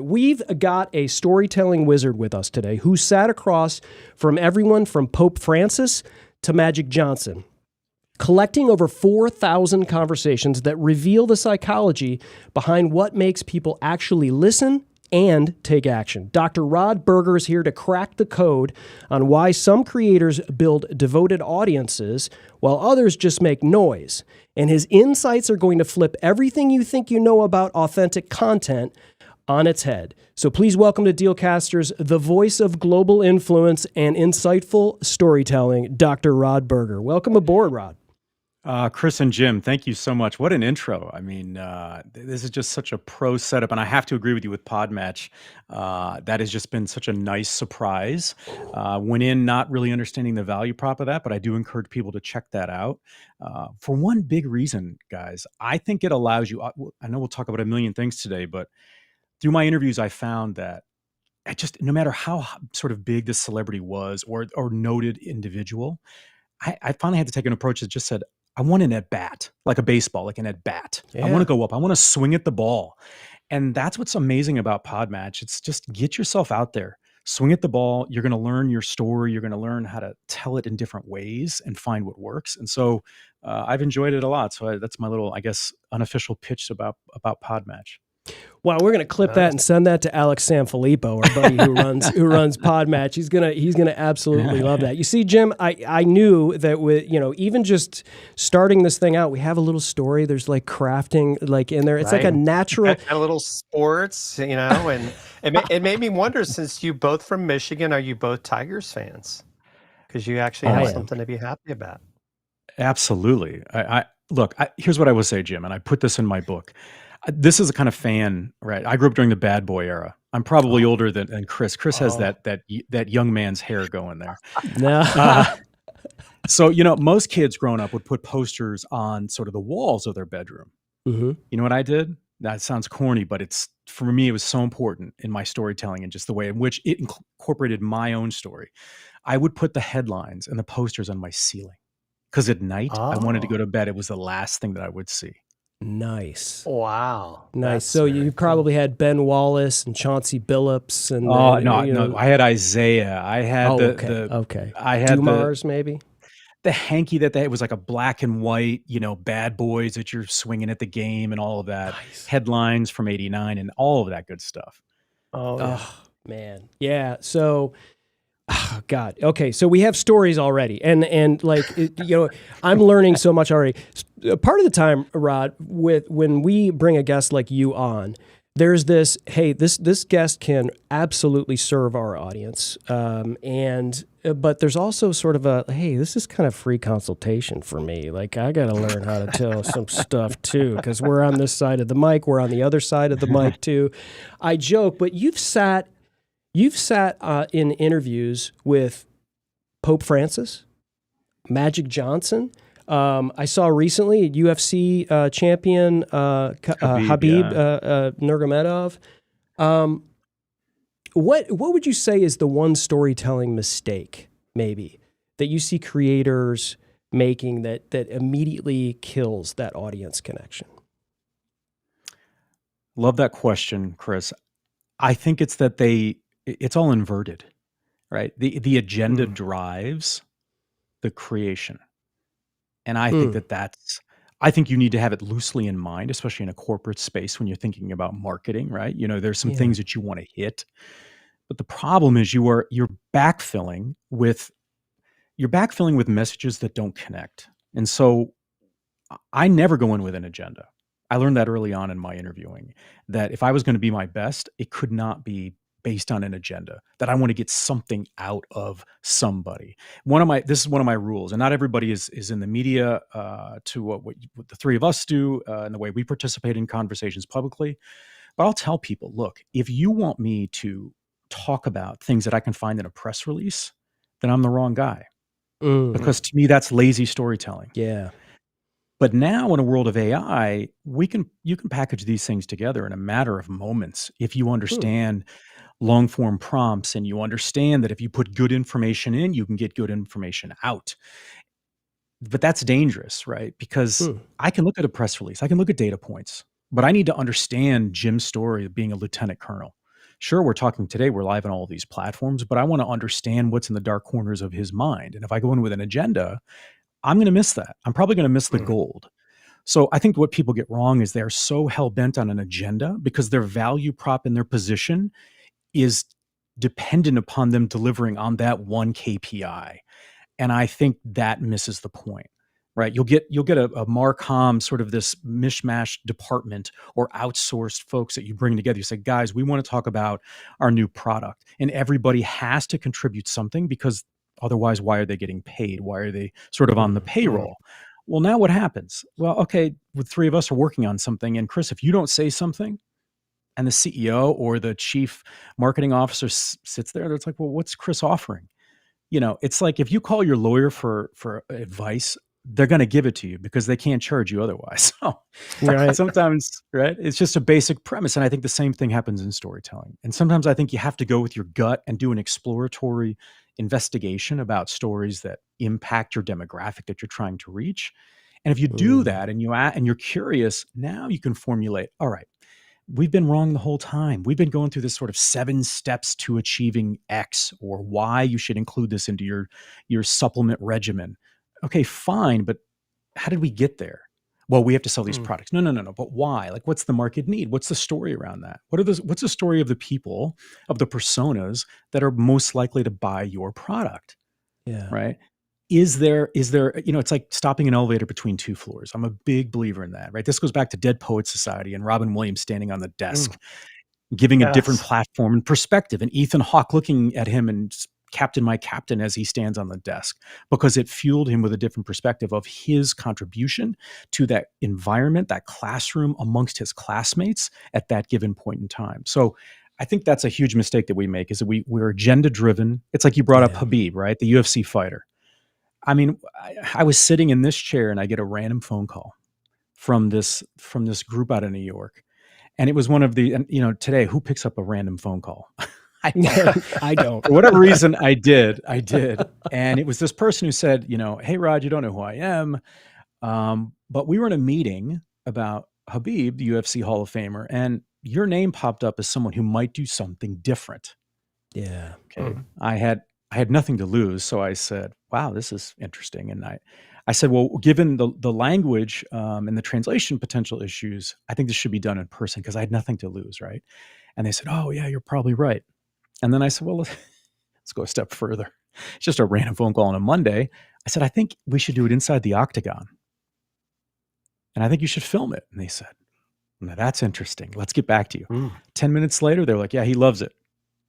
We've got a storytelling wizard with us today who sat across from everyone from Pope Francis to Magic Johnson, collecting over 4,000 conversations that reveal the psychology behind what makes people actually listen and take action. Dr. Rod Berger is here to crack the code on why some creators build devoted audiences while others just make noise. And his insights are going to flip everything you think you know about authentic content on its head. So please welcome to Dealcasters, the voice of global influence and insightful storytelling, Dr. Rod Berger. Welcome aboard, Rod. Chris and Jim, thank you so much. What an intro. I mean, this is just such a pro setup, and I have to agree with you with Podmatch. That has just been such a nice surprise. Went in not really understanding the value prop of that, but I do encourage people to check that out. For one big reason, guys, I think it allows you, I know we'll talk about a million things today, but through my interviews, I found that no matter how sort of big the celebrity was or noted individual, I finally had to take an approach that just said, I want an at-bat, like a baseball, like an at-bat. Yeah. I want to go up. I want to swing at the ball. And that's what's amazing about Podmatch. It's just get yourself out there, swing at the ball. You're going to learn your story. You're going to learn how to tell it in different ways and find what works. And so I've enjoyed it a lot. So that's my little, I guess, unofficial pitch about Podmatch. Wow, we're gonna clip that and send that to Alex Sanfilippo, our buddy who runs Podmatch. He's gonna absolutely love that. You see, Jim, I knew that with even just starting this thing out, we have a little story. There's like crafting like in there. It's like a natural a little sports, and it made me wonder, since you both from Michigan, are you both Tigers fans? Because you actually have something to be happy about. Absolutely. Look, here's what I will say, Jim, and I put this in my book. This is a kind of fan, right? I grew up during the bad boy era. I'm probably older than Chris. Chris has that young man's hair going there. No. So, most kids growing up would put posters on sort of the walls of their bedroom. Mm-hmm. You know what I did? That sounds corny, but for me, it was so important in my storytelling and just the way in which it incorporated my own story. I would put the headlines and the posters on my ceiling because at night I wanted to go to bed. It was the last thing that I would see. Nice. Wow. Nice. So you probably had Ben Wallace and Chauncey Billups and no. I had Isaiah. I had I had Dumars, maybe the hanky that it was like a black and white, bad boys that you're swinging at the game and all of that. Nice. Headlines from '89 and all of that good stuff. Oh man. Yeah. So oh, God. Okay. So we have stories already. And like, I'm learning so much already. Part of the time, Rod, when we bring a guest like you on, there's this, hey, this guest can absolutely serve our audience. But there's also sort of a, hey, this is kind of free consultation for me. Like, I got to learn how to tell some stuff too, because we're on this side of the mic. We're on the other side of the mic too. I joke, but you've sat in interviews with Pope Francis, Magic Johnson. I saw recently UFC champion Khabib Nurmagomedov. What would you say is the one storytelling mistake, maybe, that you see creators making that immediately kills that audience connection? Love that question, Chris. I think it's that it's all inverted, right? The agenda drives the creation. And I think I think you need to have it loosely in mind, especially in a corporate space when you're thinking about marketing, right? There's some things that you want to hit. But the problem is you're backfilling with messages that don't connect. And so I never go in with an agenda. I learned that early on in my interviewing, that if I was going to be my best, it could not be based on an agenda, that I want to get something out of somebody. This is one of my rules, and not everybody is in the media to what the three of us do and the way we participate in conversations publicly. But I'll tell people, look, if you want me to talk about things that I can find in a press release, then I'm the wrong guy. Because to me, that's lazy storytelling. Yeah. But now in a world of AI, you can package these things together in a matter of moments if you understand long form prompts and you understand that if you put good information in, you can get good information out. But that's dangerous, right? Because I can look at a press release, I can look at data points, but I need to understand Jim's story of being a lieutenant colonel. Sure, we're talking today, we're live on all of these platforms, but I want to understand what's in the dark corners of his mind. And if I go in with an agenda, I'm going to miss that. I'm probably going to miss the gold. So I think what people get wrong is they're so hell-bent on an agenda because their value prop in their position is dependent upon them delivering on that one KPI. And I think that misses the point, right? You'll get a Marcom, sort of this mishmash department or outsourced folks that you bring together. You say, guys, we want to talk about our new product. And everybody has to contribute something, because otherwise, why are they getting paid? Why are they sort of on the payroll? Well, now what happens? Well, okay, the three of us are working on something. And Chris, if you don't say something, and the CEO or the chief marketing officer sits there, it's like, well, what's Chris offering? It's like if you call your lawyer for advice, they're going to give it to you because they can't charge you otherwise. So Right. sometimes, right, it's just a basic premise. And I think the same thing happens in storytelling. And sometimes I think you have to go with your gut and do an exploratory investigation about stories that impact your demographic that you're trying to reach. And if you do that and you're curious, now you can formulate, all right, we've been wrong the whole time. We've been going through this sort of 7 steps to achieving X, or why you should include this into your supplement regimen. Okay, fine, but how did we get there? Well, we have to sell these products. No. But why? Like, what's the market need? What's the story around that? What's the story of the people, of the personas that are most likely to buy your product? Yeah. Right? Is there, it's like stopping an elevator between 2 floors. I'm a big believer in that, right? This goes back to Dead Poets Society and Robin Williams standing on the desk, giving a different platform and perspective, and Ethan Hawke looking at him and captain my captain as he stands on the desk, because it fueled him with a different perspective of his contribution to that environment, that classroom amongst his classmates at that given point in time. So I think that's a huge mistake that we make, is that we're agenda driven. It's like you brought up Khabib, right? The UFC fighter. I mean, I was sitting in this chair and I get a random phone call from this group out of New York. And it was one of the, today, who picks up a random phone call? I don't. For whatever reason, I did. And it was this person who said, hey, Rod, you don't know who I am. But we were in a meeting about Khabib, the UFC Hall of Famer, and your name popped up as someone who might do something different. Yeah. Okay. I had nothing to lose. So I said, wow, this is interesting. And I said, well, given the language and the translation potential issues, I think this should be done in person, because I had nothing to lose, right? And they said, oh, yeah, you're probably right. And then I said, well, let's go a step further. It's just a random phone call on a Monday. I said, I think we should do it inside the octagon. And I think you should film it. And they said, now that's interesting. Let's get back to you. 10 minutes later, they were like, yeah, he loves it.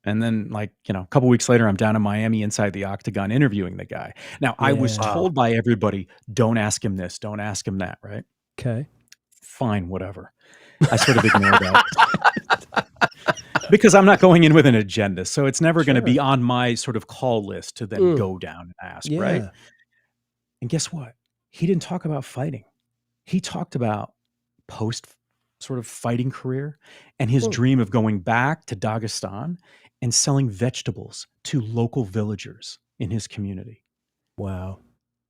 And then, a couple weeks later, I'm down in Miami inside the octagon interviewing the guy. Now, I was told by everybody, don't ask him this, don't ask him that, right? Okay. Fine, whatever. I sort of ignored that. Because I'm not going in with an agenda. So it's never going to be on my sort of call list to then go down and ask, right? And guess what? He didn't talk about fighting. He talked about post sort of fighting career and his dream of going back to Dagestan and selling vegetables to local villagers in his community. Wow.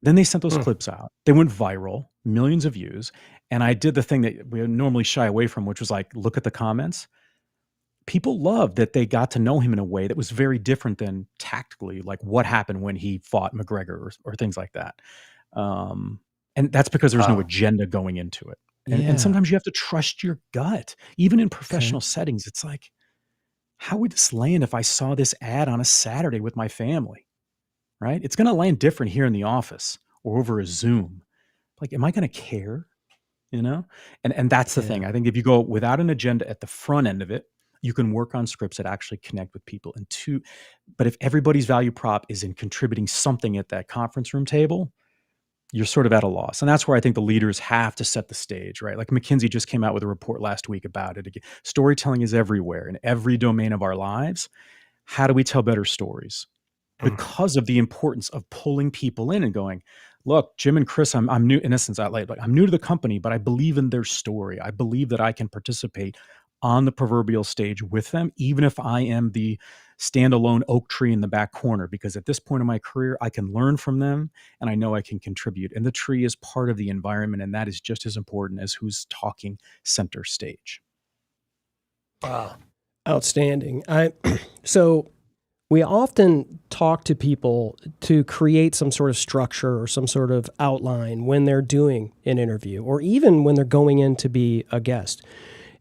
Then they sent those clips out. They went viral, millions of views. And I did the thing that we normally shy away from, which was like, look at the comments. People loved that they got to know him in a way that was very different than tactically, like what happened when he fought McGregor or things like that. And that's because there's no agenda going into it. And sometimes you have to trust your gut. Even in professional settings, it's like, how would this land if I saw this ad on a Saturday with my family, right? It's going to land different here in the office or over a Zoom. Like, am I going to care? And that's the thing. I think if you go without an agenda at the front end of it, you can work on scripts that actually connect with people. But if everybody's value prop is in contributing something at that conference room table, you're sort of at a loss. And that's where I think the leaders have to set the stage, right? Like McKinsey just came out with a report last week about it. Again, storytelling is everywhere in every domain of our lives. How do we tell better stories? Because of the importance of pulling people in and going, look, Jim and Chris, I'm new, in essence, I'm new to the company, but I believe in their story. I believe that I can participate on the proverbial stage with them, even if I am the standalone oak tree in the back corner, because at this point in my career, I can learn from them and I know I can contribute. And the tree is part of the environment, and that is just as important as who's talking center stage. Wow. Outstanding. So we often talk to people to create some sort of structure or some sort of outline when they're doing an interview, or even when they're going in to be a guest.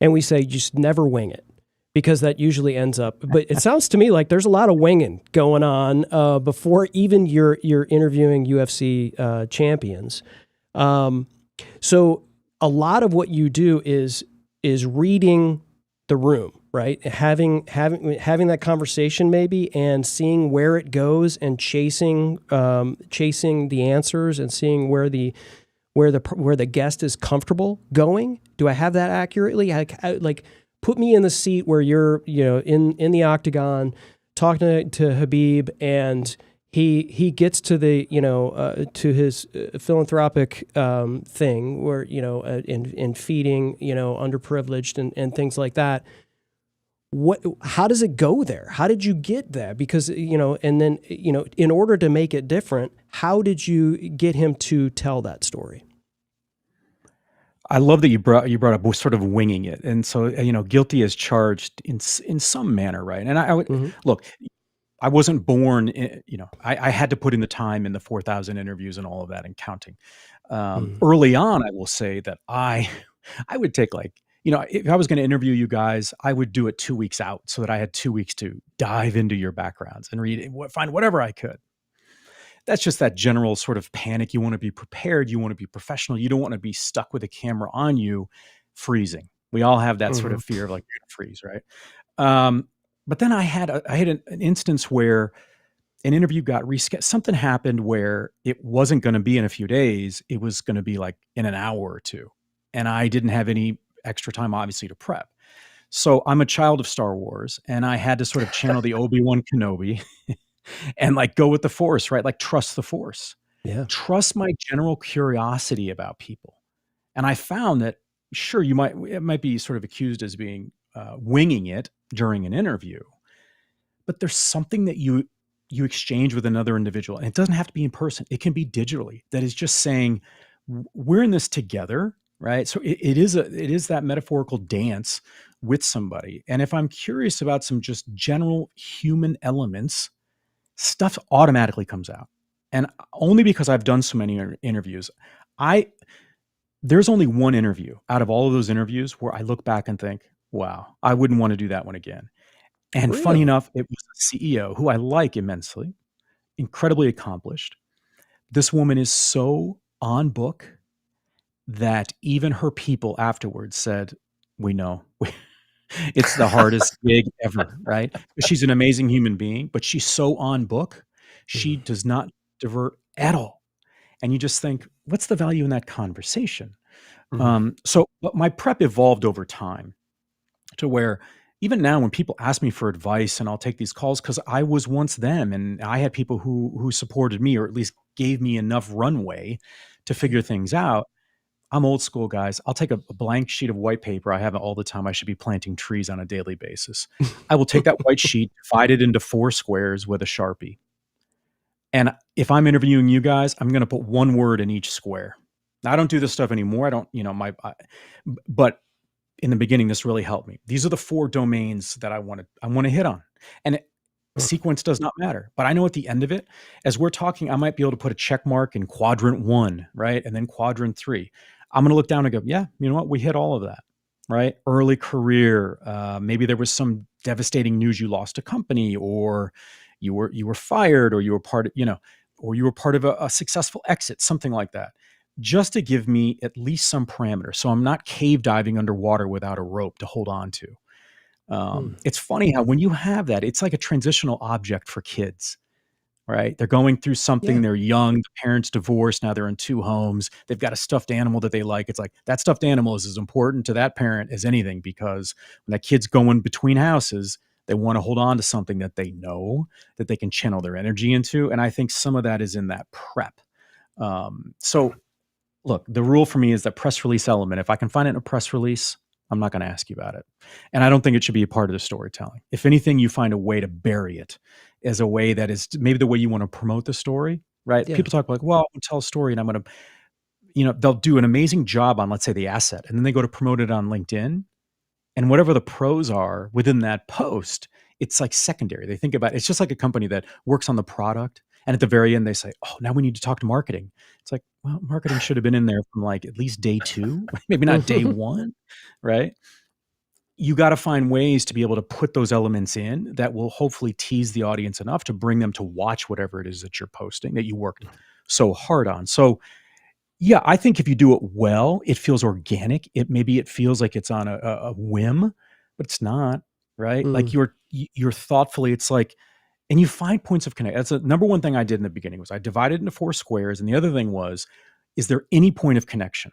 And we say, just never wing it, because that usually ends up, but it sounds to me like there's a lot of winging going on before even you're interviewing UFC champions. So a lot of what you do is reading the room, right? Having that conversation maybe, and seeing where it goes, and chasing the answers, and seeing where the guest is comfortable going. Do I have that accurately? Like put me in the seat where you're, in the octagon talking to Habib, and he gets to the, to his philanthropic thing where, in feeding, underprivileged and things like that. How does it go there? How did you get there? Because, and then, in order to make it different, how did you get him to tell that story? I love that you brought up sort of winging it, and so guilty as charged in some manner, right? And I would look. I wasn't born, I had to put in the time in the 4,000 interviews and all of that and counting. Early on, I will say that I would take if I was going to interview you guys, I would do it 2 weeks out so that I had 2 weeks to dive into your backgrounds and find whatever I could. That's just that general sort of panic. You want to be prepared. You want to be professional. You don't want to be stuck with a camera on you, freezing. We all have that sort of fear of you're going to freeze, right? But then I had an instance where an interview got rescheduled. Something happened where it wasn't going to be in a few days. It was going to be in an hour or two. And I didn't have any extra time, obviously, to prep. So I'm a child of Star Wars, and I had to sort of channel the Obi-Wan Kenobi and go with the Force, right? Trust the Force. Yeah. Trust my general curiosity about people. And I found that, sure, it might be sort of accused as being winging it during an interview, but there's something that you exchange with another individual, and it doesn't have to be in person. It can be digitally. That is just saying, we're in this together, right? So it is that metaphorical dance with somebody. And if I'm curious about some just general human elements, stuff automatically comes out. And only because I've done so many interviews, there's only one interview out of all of those interviews where I look back and think, wow, I wouldn't want to do that one again. And Really? funny enough, it was a CEO who I like immensely, incredibly accomplished. This woman is so on book that even her people afterwards said, we know. It's the hardest gig ever, right? She's an amazing human being, but she's so on book. She does not divert at all. And you just think, what's the value in that conversation? So my prep evolved over time to where even now when people ask me for advice, and I'll take these calls because I was once them, and I had people who supported me, or at least gave me enough runway to figure things out. I'm old school, guys. I'll take a blank sheet of white paper. I have it all the time. I should be planting trees on a daily basis. I will take that white sheet, divide it into 4 squares with a Sharpie. And if I'm interviewing you guys, I'm going to put one word in each square. Now, I don't do this stuff anymore. I don't, but in the beginning, this really helped me. These are the 4 domains that I want to hit on. And sequence does not matter. But I know at the end of it, as we're talking, I might be able to put a check mark in quadrant 1, right? And then quadrant 3. I'm going to look down and go, yeah, you know what? We hit all of that, right? Early career. Maybe there was some devastating news. You lost a company, or you were fired, or you were part of a successful exit, something like that, just to give me at least some parameter. So I'm not cave diving underwater without a rope to hold on to. It's funny how when you have that, it's like a transitional object for kids, right? They're going through something. Yeah. They're young. The parents divorced. Now they're in 2 homes. They've got a stuffed animal that they like. It's like that stuffed animal is as important to that parent as anything, because when that kid's going between houses, they want to hold on to something that they know that they can channel their energy into. And I think some of that is in that prep. So look, the rule for me is that press release element. If I can find it in a press release, I'm not going to ask you about it. And I don't think it should be a part of the storytelling. If anything, you find a way to bury it as a way that is maybe the way you want to promote the story, right? Yeah. People talk well, I'm going to tell a story and I'm going to, they'll do an amazing job on, let's say, the asset. And then they go to promote it on LinkedIn. And whatever the pros are within that post, it's like secondary. They think about it's just like a company that works on the product. And at the very end, they say, oh, now we need to talk to marketing. It's like, well, marketing should have been in there from like at least day 2, maybe not day 1, right? You got to find ways to be able to put those elements in that will hopefully tease the audience enough to bring them to watch whatever it is that you're posting that you worked so hard on. So yeah, I think if you do it well, it feels organic. Maybe it feels like it's on a whim, but it's not, right? Like you're thoughtfully, it's like, and you find points of connect. That's the number one thing I did in the beginning was I divided into 4 squares. And the other thing was, is there any point of connection,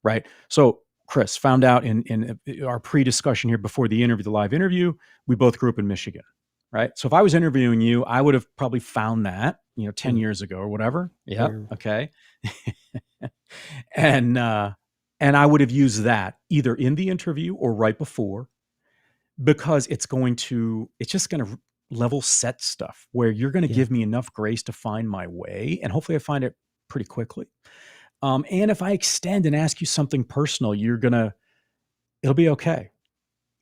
right? So Chris found out in our pre-discussion here before the interview, the live interview, we both grew up in Michigan, right? So if I was interviewing you, I would have probably found that, 10 years ago or whatever. Yeah. Okay. And I would have used that either in the interview or right before, because it's just going to level set stuff where you're going to give me enough grace to find my way. And hopefully I find it pretty quickly. And if I extend and ask you something personal, it'll be okay.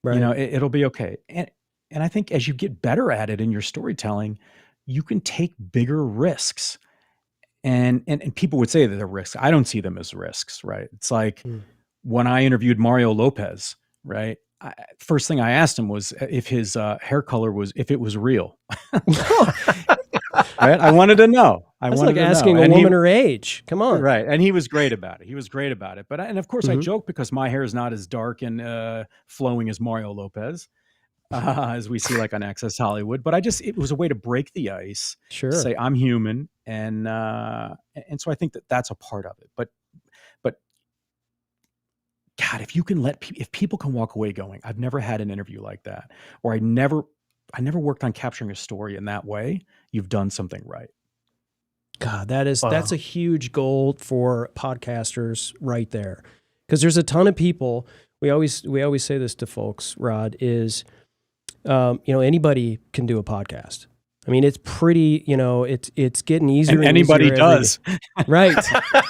Right. It'll be okay. And I think as you get better at it in your storytelling, you can take bigger risks. And people would say that they're risks. I don't see them as risks, right? It's like when I interviewed Mario Lopez, right? First thing I asked him was if his hair color if it was real. Right? I wanted to know. That's like asking a woman her age. Come on. Right. And he was great about it. But and of course I joke because my hair is not as dark and flowing as Mario Lopez, as we see like on Access Hollywood. But it was a way to break the ice. Sure. Say I'm human. And so I think that's a part of it. But God, if people can walk away going, I've never had an interview like that, or I never worked on capturing a story in that way, you've done something right. God, that's a huge goal for podcasters right there. Because there's a ton of people, we always say this to folks, Rod, is anybody can do a podcast. I mean, it's pretty, it's getting easier. And anybody does. Right.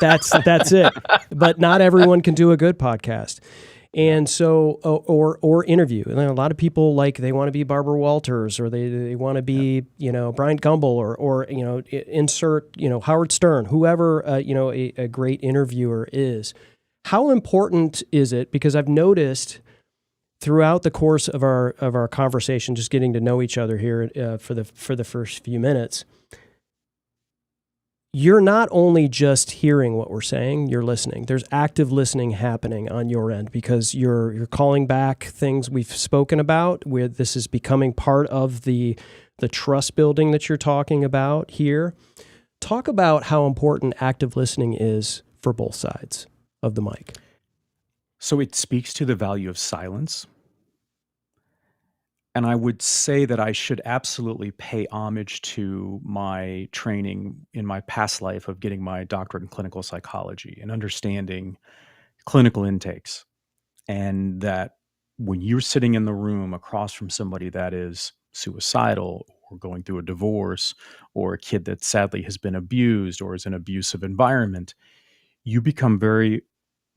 That's it. But not everyone can do a good podcast. And so, or interview. And a lot of people they want to be Barbara Walters, or they want to be, Bryant Gumbel, or insert, Howard Stern, whoever, a great interviewer is. How important is it? Because I've noticed throughout the course of our conversation, just getting to know each other here for the first few minutes, you're not only just hearing what we're saying, you're listening. There's active listening happening on your end because you're calling back things we've spoken about, where this is becoming part of the trust building that you're talking about here. Talk about how important active listening is for both sides of the mic. So it speaks to the value of silence. And I would say that I should absolutely pay homage to my training in my past life of getting my doctorate in clinical psychology and understanding clinical intakes. And that when you're sitting in the room across from somebody that is suicidal or going through a divorce, or a kid that sadly has been abused or is in an abusive environment, you become very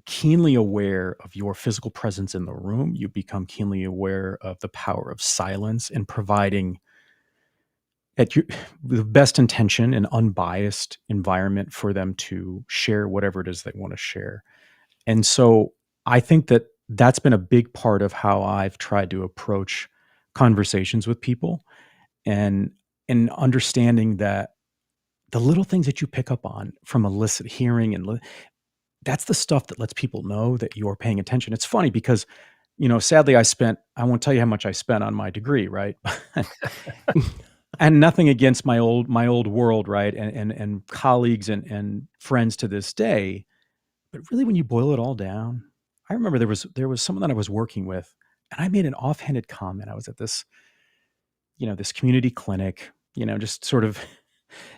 keenly aware of your physical presence in the room. You become keenly aware of the power of silence and providing the best intention and unbiased environment for them to share whatever it is they want to share. And so I think that that's been a big part of how I've tried to approach conversations with people, and understanding that the little things that you pick up on from hearing and that's the stuff that lets people know that you're paying attention. It's funny because, sadly I won't tell you how much I spent on my degree, right? And nothing against my old world, right? And colleagues and friends to this day. But really, when you boil it all down, I remember there was someone that I was working with, and I made an offhanded comment. I was at this, this community clinic, just sort of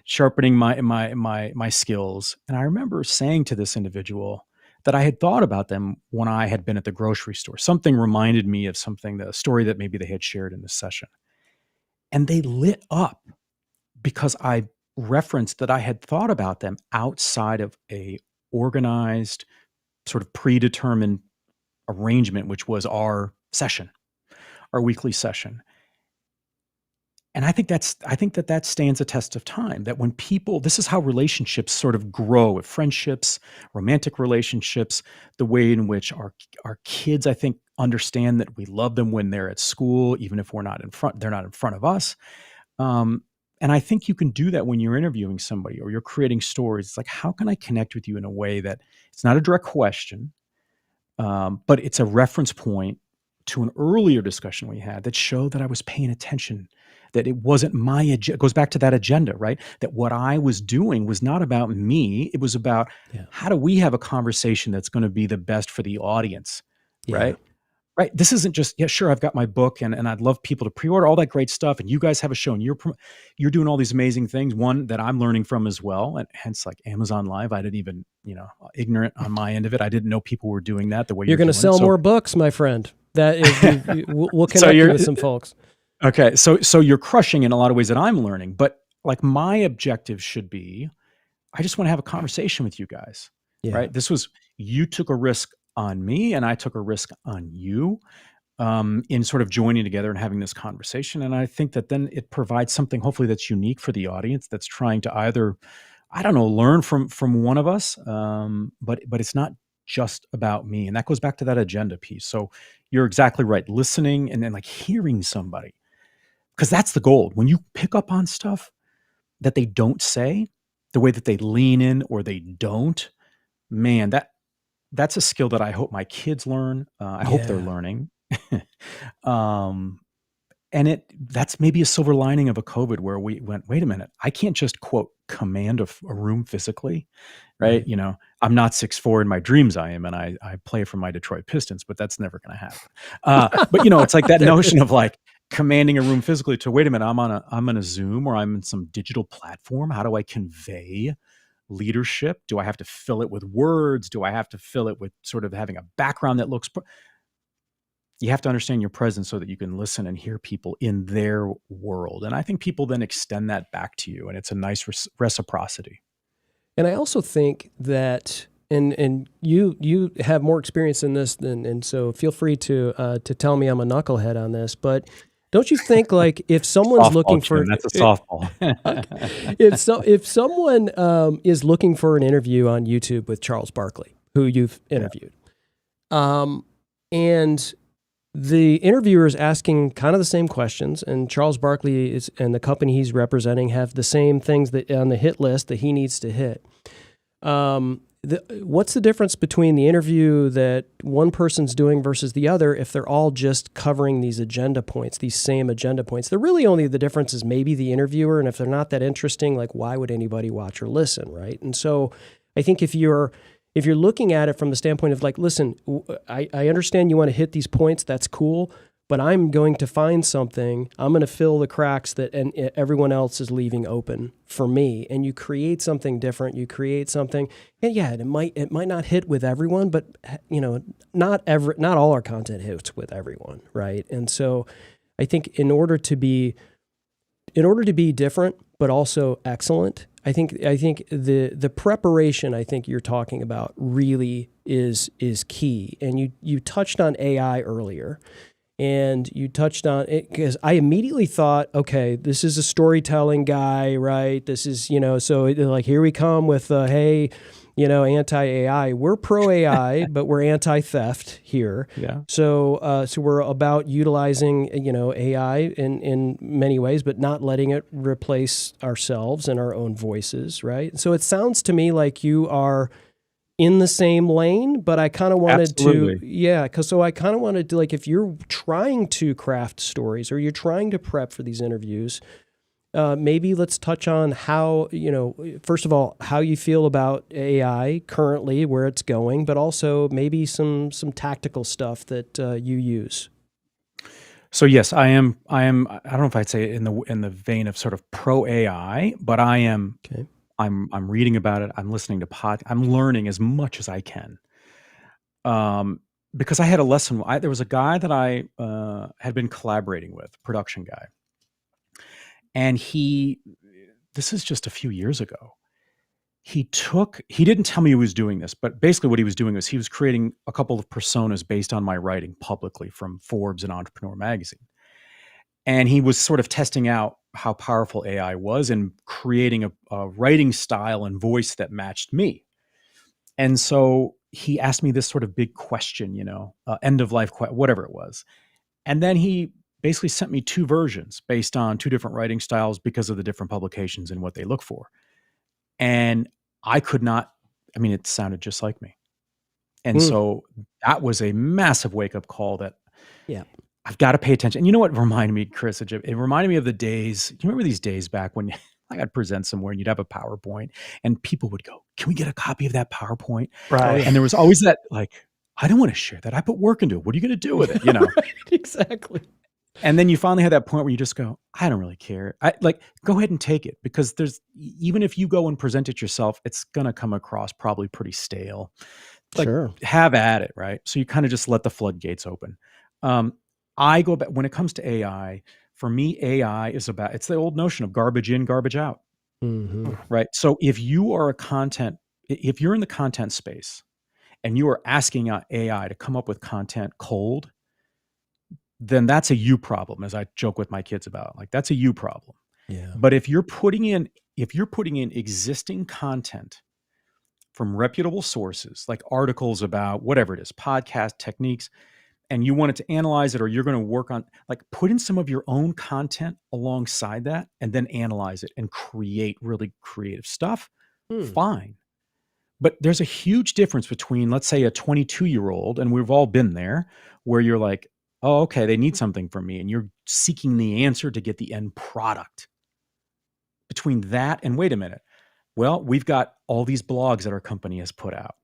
sharpening my skills. And I remember saying to this individual that I had thought about them when I had been at the grocery store. Something reminded me of the story that maybe they had shared in this session. And they lit up because I referenced that I had thought about them outside of a organized, sort of predetermined arrangement, which was our session, our weekly session. And I think that stands a test of time, that when people, this is how relationships sort of grow, with friendships, romantic relationships, the way in which our kids, I think, understand that we love them when they're at school, even if they're not in front of us. And I think you can do that when you're interviewing somebody or you're creating stories. It's like, how can I connect with you in a way that it's not a direct question, but it's a reference point to an earlier discussion we had that showed that I was paying attention, that it wasn't my agenda. It goes back to that agenda, right? That what I was doing was not about me. It was about how do we have a conversation that's going to be the best for the audience, right? Right. This isn't just, yeah, sure, I've got my book and I'd love people to pre-order all that great stuff. And you guys have a show and you're doing all these amazing things. One that I'm learning from as well. And hence like Amazon Live, I didn't even, ignorant on my end of it. I didn't know people were doing that the way you're going to sell more books, my friend. That is, we'll connect you with some folks. Okay. So you're crushing in a lot of ways that I'm learning, but like my objective should be, I just want to have a conversation with you guys, right? You took a risk on me and I took a risk on you, in sort of joining together and having this conversation. And I think that then it provides something hopefully that's unique for the audience that's trying to either, I don't know, learn from one of us. But it's not just about me. And that goes back to that agenda piece. So you're exactly right. Listening and then like hearing somebody, because that's the goal. When you pick up on stuff that they don't say, the way that they lean in or they don't, man, that's a skill that I hope my kids learn. I hope they're learning. And that's maybe a silver lining of a COVID where we went, wait a minute, I can't just quote command a room physically, right? I'm not 6'4" in my dreams I am, and I play for my Detroit Pistons, but that's never going to happen. But it's like that notion of like commanding a room physically to, wait a minute, I'm on a Zoom or I'm in some digital platform. How do I convey leadership? Do I have to fill it with words? Do I have to fill it with sort of having a background that looks... You have to understand your presence so that you can listen and hear people in their world. And I think people then extend that back to you, and it's a nice reciprocity. And I also think that, and you have more experience in this and so feel free to tell me I'm a knucklehead on this, but don't you think like if someone's looking for... That's a softball. If someone is looking for an interview on YouTube with Charles Barkley, who you've interviewed, and the interviewer is asking kind of the same questions, and Charles Barkley and the company he's representing have the same things that on the hit list that he needs to hit. What's the difference between the interview that one person's doing versus the other if they're all just covering these agenda points, these same agenda points? They're really only the difference is maybe the interviewer, and if they're not that interesting, like why would anybody watch or listen, right? And so I think if you're looking at it from the standpoint of like, listen, I understand you want to hit these points, that's cool, but I'm going to find something, I'm going to fill the cracks that and everyone else is leaving open for me. And you create something different, you create something, and it might not hit with everyone, but not all our content hits with everyone, right? And so I think in order to be different, but also excellent, I think the preparation I think you're talking about really is key. And you touched on AI earlier, and you touched on it because I immediately thought, okay, this is a storytelling guy, right? This is so like here we come with hey, anti-AI. We're pro-AI, but we're anti-theft here. Yeah. So we're about utilizing, AI in many ways, but not letting it replace ourselves and our own voices, right? So it sounds to me like you are in the same lane, but I kind of wanted I kind of wanted to, like, if you're trying to craft stories or you're trying to prep for these interviews, maybe let's touch on how, first of all, how you feel about AI currently, where it's going, but also maybe some tactical stuff that you use. So yes, I am. I don't know if I'd say in the vein of sort of pro AI, but I am. Okay. I'm reading about it. I'm listening to I'm learning as much as I can. Because I had a lesson. There was a guy that I had been collaborating with, production guy. And this is just a few years ago, he didn't tell me he was doing this, but basically what he was doing was he was creating a couple of personas based on my writing publicly from Forbes and Entrepreneur magazine. And he was sort of testing out how powerful AI was and creating a writing style and voice that matched me. And so he asked me this sort of big question, end of life, whatever it was. And then he basically sent me 2 versions based on 2 different writing styles because of the different publications and what they look for. And I could not, it sounded just like me. And so that was a massive wake-up call that I've got to pay attention. And you know what reminded me, Chris? It reminded me of the days, do you remember these days back when I'd present somewhere and you'd have a PowerPoint and people would go, can we get a copy of that PowerPoint? Right. And there was always that, like, I don't want to share that. I put work into it. What are you going to do with it? Right, exactly. And then you finally had that point where you just go, I don't really care. Go ahead and take it, because even if you go and present it yourself, it's going to come across probably pretty stale. Sure. Have at it, right? So you kind of just let the floodgates open. I go back, when it comes to AI, for me, AI is it's the old notion of garbage in, garbage out, right? So if you're in the content space and you are asking AI to come up with content cold, then that's a you problem, as I joke with my kids about. Like, that's a you problem. Yeah. But if you're putting in existing content from reputable sources, like articles about whatever it is, podcast techniques, and you wanted to analyze it, or you're going to work on, put in some of your own content alongside that and then analyze it and create really creative stuff, fine. But there's a huge difference between, let's say, a 22-year-old, and we've all been there, where you're like, oh, okay, they need something from me, and you're seeking the answer to get the end product. Between that and, wait a minute, well, we've got all these blogs that our company has put out,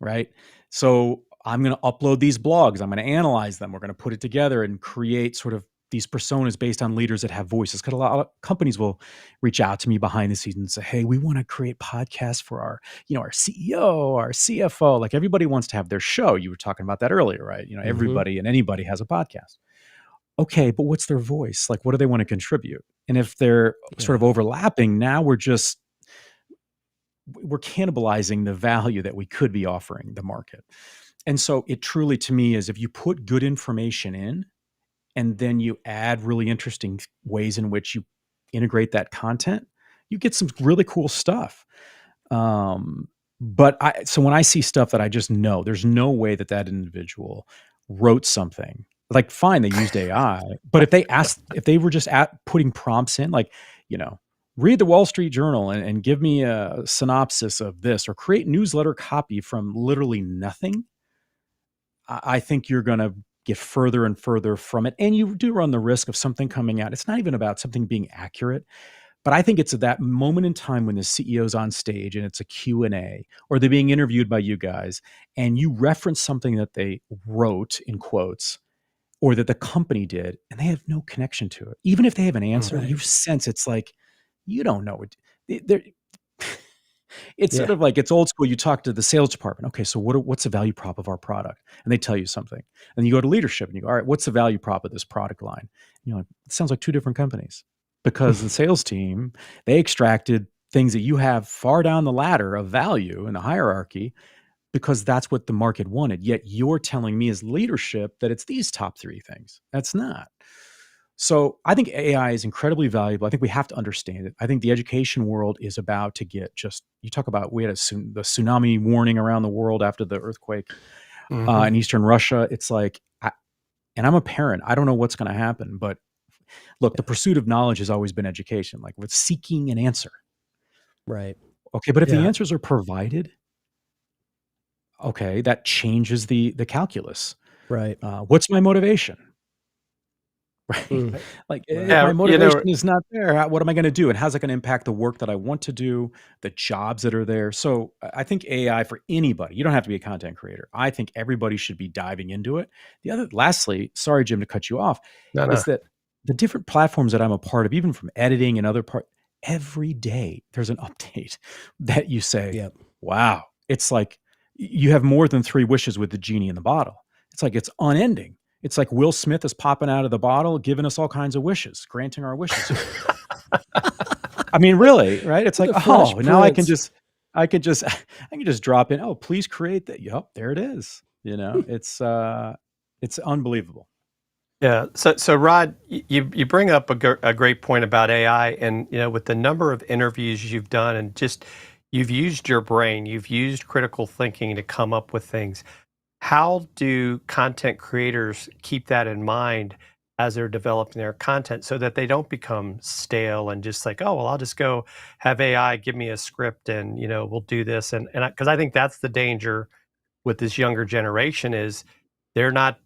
right? So I'm going to upload these blogs. I'm going to analyze them. We're going to put it together and create sort of these personas based on leaders that have voices. Because a lot of companies will reach out to me behind the scenes and say, hey, we want to create podcasts for our CEO, our CFO. Like, everybody wants to have their show. You were talking about that earlier, right? Everybody and anybody has a podcast. Okay, but what's their voice? Like, what do they want to contribute? And if they're sort of overlapping, now we're cannibalizing the value that we could be offering the market. And so it truly, to me, is if you put good information in and then you add really interesting ways in which you integrate that content, you get some really cool stuff. So when I see stuff that I just know, there's no way that individual wrote something. Like, fine, they used AI, but if they were just putting prompts in, read the Wall Street Journal and give me a synopsis of this, or create newsletter copy from literally nothing, I think you're going to get further and further from it. And you do run the risk of something coming out. It's not even about something being accurate, but I think it's at that moment in time when the CEO's on stage and it's a Q&A, or they're being interviewed by you guys, and you reference something that they wrote in quotes, or that the company did, and they have no connection to it. Even if they have an answer, you sense it's like, you don't know it. It's sort of like, it's old school. You talk to the sales department. Okay, so what's the value prop of our product? And they tell you something. And you go to leadership and you go, all right, what's the value prop of this product line? And like, it sounds like 2 different companies, because the sales team, they extracted things that you have far down the ladder of value in the hierarchy, because that's what the market wanted. Yet you're telling me as leadership that it's these top 3 things. That's not. So I think AI is incredibly valuable. I think we have to understand it. I think the education world is about to get you talk about, we had the tsunami warning around the world after the earthquake in Eastern Russia. It's like, and I'm a parent, I don't know what's going to happen, but look, the pursuit of knowledge has always been education. Like, we're seeking an answer. Right. Okay. But if the answers are provided, okay, that changes the calculus. Right. What's my motivation? Right. Like, if my motivation is not there, what am I going to do? And how's it going to impact the work that I want to do, the jobs that are there? So I think AI, for anybody, you don't have to be a content creator. I think everybody should be diving into it. Lastly, sorry, Jim, to cut you off, is that the different platforms that I'm a part of, even from editing and other parts, every day there's an update that you say, wow, it's like you have more than 3 wishes with the genie in the bottle. It's like, it's unending. It's like Will Smith is popping out of the bottle, giving us all kinds of wishes, granting our wishes. I mean, really, right? It's like, now I can just I could just drop in, oh, please create that. Yep, there it is. It's unbelievable. Yeah. So Rod, you bring up a great point about AI, and with the number of interviews you've done, and just you've used your brain, you've used critical thinking to come up with things. How do content creators keep that in mind as they're developing their content so that they don't become stale and just like, oh, well, I'll just go have AI give me a script and we'll do this, and because I think that's the danger with this younger generation is they're not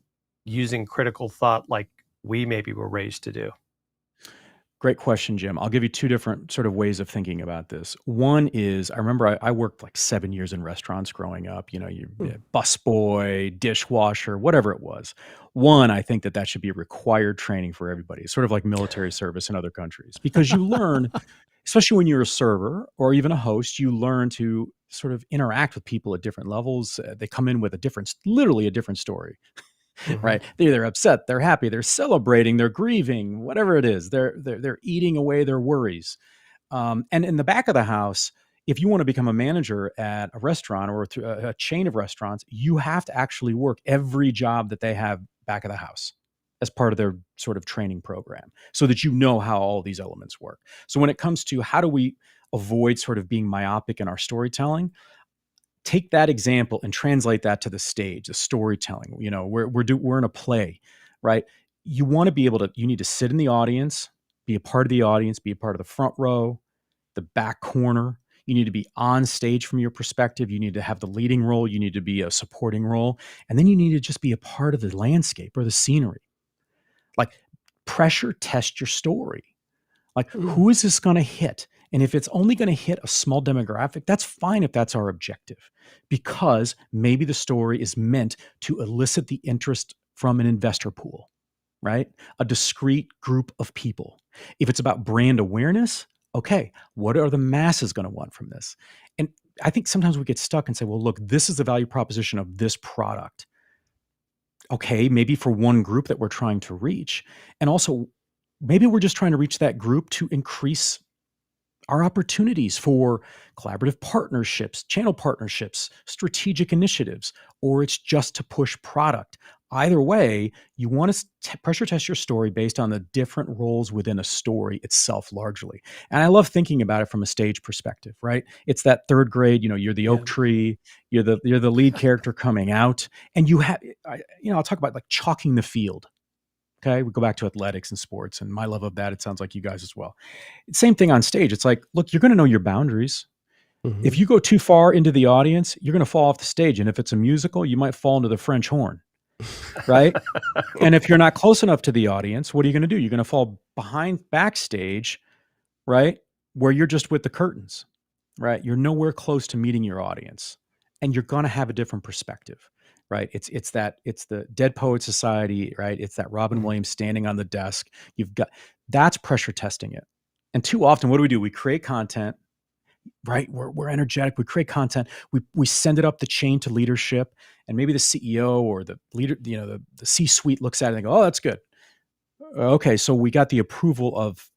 using critical thought like we maybe were raised to do. Great question, Jim. I'll give you two different sort of ways of thinking about this. One is, I remember I worked like 7 years in restaurants growing up, you busboy, dishwasher, whatever it was. One, I think that should be required training for everybody, sort of like military service in other countries, because you learn, especially when you're a server or even a host, you learn to sort of interact with people at different levels. They come in with literally a different story. Right? They're either upset, they're happy, they're celebrating, they're grieving, whatever it is. They're eating away their worries. And in the back of the house, if you want to become a manager at a restaurant or a chain of restaurants, you have to actually work every job that they have back of the house as part of their sort of training program, so that you know how all these elements work. So when it comes to how do we avoid sort of being myopic in our storytelling, take that example and translate that to the stage, the storytelling. We're in a play, right? You want to be able to, you need to sit in the audience, be a part of the audience, be a part of the front row, the back corner. You need to be on stage from your perspective. You need to have the leading role. You need to be a supporting role. And then you need to just be a part of the landscape or the scenery. Like, pressure test your story. Like, who is this going to hit? And if it's only going to hit a small demographic, that's fine if that's our objective, because maybe the story is meant to elicit the interest from an investor pool, right? A discrete group of people. If it's about brand awareness, okay, what are the masses going to want from this? And I think sometimes we get stuck and say, well, look, this is the value proposition of this product. Okay, maybe for one group that we're trying to reach. And also, maybe we're just trying to reach that group to increase our opportunities for collaborative partnerships, channel partnerships, strategic initiatives, or it's just to push product. Either way, you want to pressure test your story based on the different roles within a story itself, largely. And I love thinking about it from a stage perspective, right? It's that third grade, you're the oak tree, you're the lead character coming out, and I'll talk about like chalking the field. Okay, we go back to athletics and sports and my love of that. It sounds like you guys as well. Same thing on stage. It's like, look, you're going to know your boundaries. If you go too far into the audience, you're going to fall off the stage. And if it's a musical, you might fall into the French horn, right? And if you're not close enough to the audience, what are you going to do? You're going to fall backstage, right? Where you're just with the curtains, right? You're nowhere close to meeting your audience, and you're going to have a different perspective. Right. It's the Dead Poet Society, right? It's that Robin Williams standing on the desk. That's pressure testing it. And too often, what do? We create content, right? We're energetic. We create content. We send it up the chain to leadership, and maybe the CEO or the leader, the C-suite looks at it and go, oh, that's good. Okay. So we got the approval of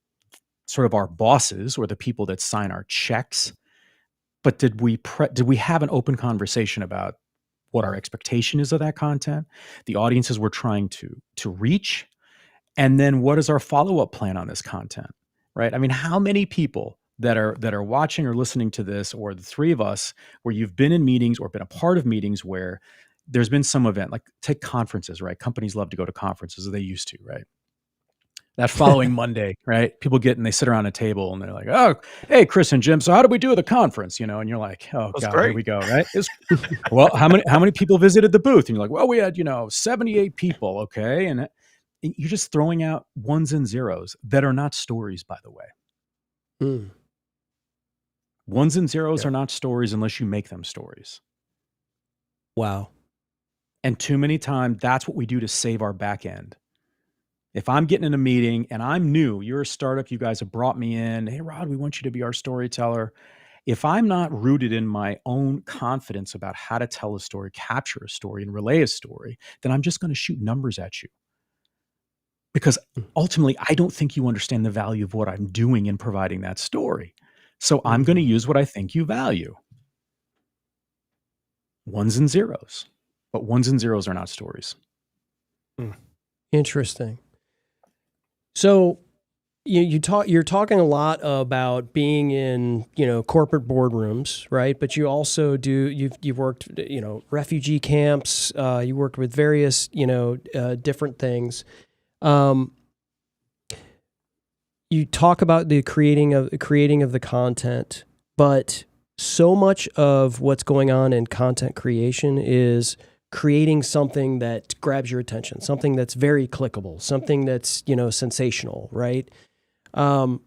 sort of our bosses or the people that sign our checks. But did we have an open conversation about what our expectation is of that content, the audiences we're trying to reach, and then what is our follow-up plan on this content, right? I mean, how many people that are watching or listening to this, or the three of us, where you've been in meetings or been a part of meetings where there's been some event, like take conferences, right? Companies love to go to conferences, as they used to, right? That following Monday, right? People they sit around a table and they're like, oh, hey, Chris and Jim, so how did we do at the conference? And you're like, oh, God, great. Here we go, right? Well, how many people visited the booth? And you're like, well, we had, 78 people, okay? And you're just throwing out ones and zeros that are not stories, by the way. Ones and zeros are not stories unless you make them stories. Wow. And too many times, that's what we do to save our back end. If I'm getting in a meeting and I'm new, you're a startup, you guys have brought me in. Hey, Rod, we want you to be our storyteller. If I'm not rooted in my own confidence about how to tell a story, capture a story, and relay a story, then I'm just going to shoot numbers at you. Because ultimately, I don't think you understand the value of what I'm doing in providing that story. So I'm going to use what I think you value. ones and zeros, but ones and zeros are not stories. Interesting. So you're talking a lot about being in, corporate boardrooms, right? But you also you've worked, refugee camps, you worked with various, different things. You talk about the creating of the content, but so much of what's going on in content creation is creating something that grabs your attention, something that's very clickable, something that's, sensational, right? How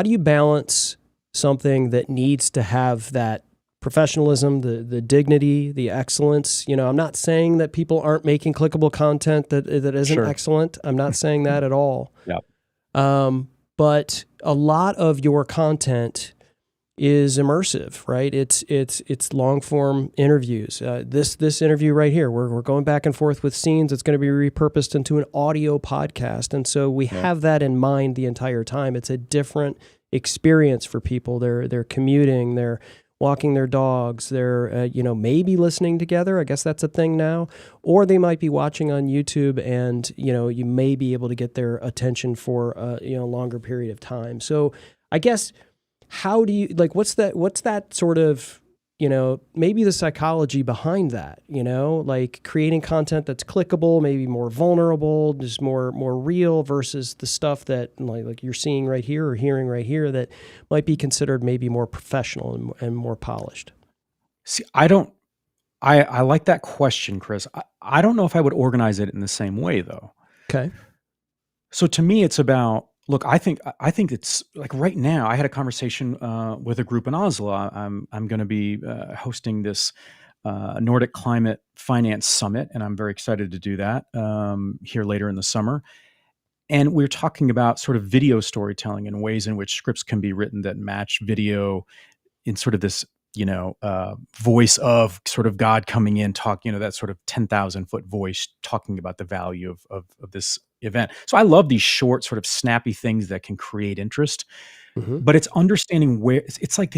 do you balance something that needs to have that professionalism, the dignity, the excellence? I'm not saying that people aren't making clickable content that isn't Sure. excellent. I'm not saying that at all. Yeah. But a lot of your content is immersive, right? It's long form interviews. This interview right here, we're going back and forth with scenes. It's going to be repurposed into an audio podcast, and so we have that in mind the entire time. It's a different experience for people. They're commuting, they're walking their dogs, they're maybe listening together. I guess that's a thing now, or they might be watching on YouTube, and you may be able to get their attention for a longer period of time. So I guess, how do you, what's that sort of, maybe the psychology behind that, like creating content that's clickable, maybe more vulnerable, just more real, versus the stuff that like you're seeing right here or hearing right here that might be considered maybe more professional and more polished? See, I like that question, Chris. I don't know if I would organize it in the same way, though. Okay. So to me, it's about, look, I think it's like right now, I had a conversation with a group in Oslo. I'm going to be hosting this Nordic Climate Finance Summit, and I'm very excited to do that here later in the summer. And we're talking about sort of video storytelling and ways in which scripts can be written that match video in sort of this, voice of sort of God coming in, talking, that sort of 10,000 foot voice talking about the value of this event. So I love these short, sort of snappy things that can create interest. Mm-hmm. But it's understanding where it's like,